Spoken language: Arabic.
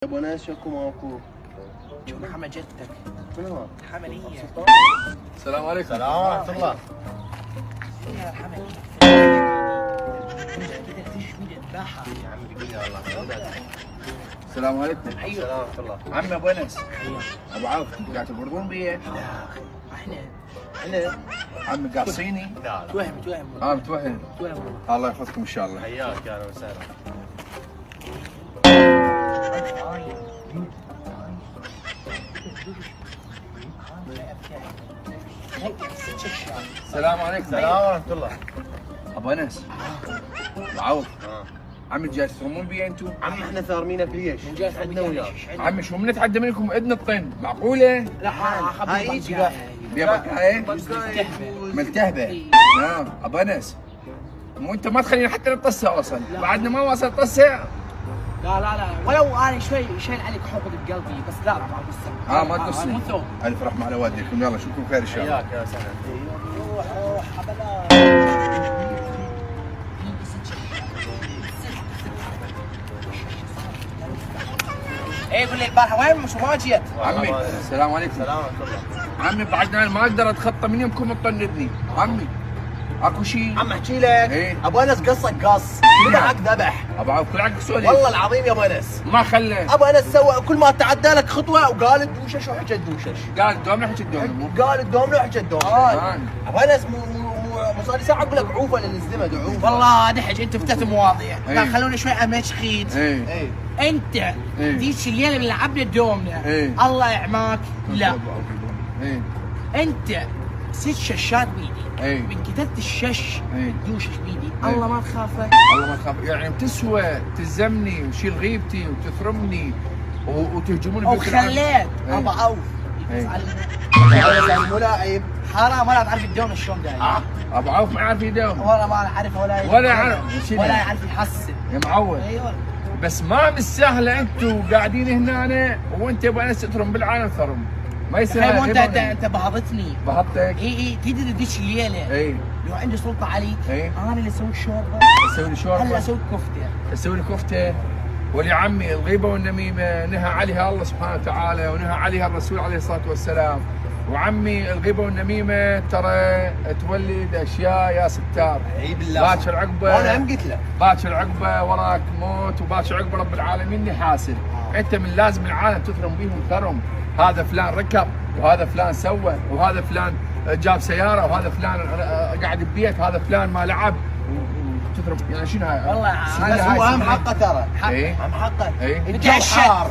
ابو ناس شكو ماكو. شو محمد جدك؟ من هو؟ حملية. السلام عليكم. السلام ورحمة الله. يا حملية. كده تشوي الذبحة. يا عم بيقول يا الله. السلام عليكم. السلام ورحمة الله. عمي ابو انس. ابو عوف انتوا قاعد تبردون بي؟ لا اخي احنا عمي قاصيني؟ لا توهم متوهن. الله يحفظكم ان شاء الله. حياك يا اهلا وسهلا. السلام عليكم. السلام ورحمة الله. ابو انس. ابو عوف. عمي جاي ترمون بي انتوا؟ عمي احنا ثارمينك ليش؟ عندنا وياك. عمي شو بنتعدى منكم اذن الطن، معقولة؟ لا هاي ايش قال؟ بيبقى ايه؟ ملتهبة. نعم ابو انس. مو انت ما تخلينا حتى نطسها اصلا، بعدنا ما وصل طسها. لا ولو انا شوي شايل عليك حقد بقلبي بس لا ما ما تقصني. الف رحمة على والديكم، يلا اشوفكم خير ان شاء الله. حياك يا سهلا. روح ايه قول لي البارحه وين مش ما جيت؟ عمي السلام عليكم. السلام ورحمة الله. عمي بعدنا ما اقدر اتخطى من يومكم تطندني، عمي اكو شيء؟ عم احكي لك. إيه؟ ابو انس قصك قص، ذبحك ذبح. ابو عوف كل عقل سؤالي. والله العظيم يا ابو انس. ما خلى. ابو انس سوى كل ما تعدى لك خطوه وقال دوشش وحكى دوشش. قال دوم نحكي الدوم. قال الدوم وحكى الدوم. ابو انس مو صار لي ساعه اقول لك عوفه للزمد عوفه. والله دحج انت فتحت مواضيع إيه. لا خلوني شوي امشي خيط. ايه انت ذيك الليله اللي لعبنا دومنا إيه. الله يعماك لا ايه انت ست شاشات بيدي إيه. من كتبت الشش إيه. دوشش بيدي إيه. الله ما تخافه. الله ما تخاف، يعني بتسوى تلزمني وتشيل غيبتي وتثرمني وتهجموني وخليت إيه. ابو عوف إيه. مو لاعب. حرام ولا تعرف الدوم شلون داير. ابو عوف ما يعرف يداوم والله ما اعرفه ولا يعرف ولا يعرف يحسن. يا معود. ايوه بس ما بالسهله انتوا قاعدين هنا وانت ابو انس تثرم بالعالم ثرم ما يصير. مو انت بهضتني. بهضتك. اي تدري ذيك الليله اي لو عندي سلطه عليك انا اللي اسوي الشوربه. اسوي لي شوربه. هلا اسوي كفته. اسوي لي كفته. ولي عمي الغيبه والنميمه نهى عليها الله سبحانه وتعالى ونهى عليها الرسول عليه الصلاه والسلام. وعمي الغيبه والنميمه ترى تولد اشياء يا ستار. اي بالله. باكر عقبه. انا هم قلت له. باكر عقبه وراك موت وباكر عقبه رب العالمين يحاسب. انت من لازم العالم تثرم بيهم ثرم. هذا فلان ركب وهذا فلان سوى وهذا فلان جاب سياره وهذا فلان قاعد ببيت وهذا فلان ما لعب وتثرم يعني شنو هاي؟ والله بس هو هم حقه ترى. ايه هم حقه. ايه الجو حار.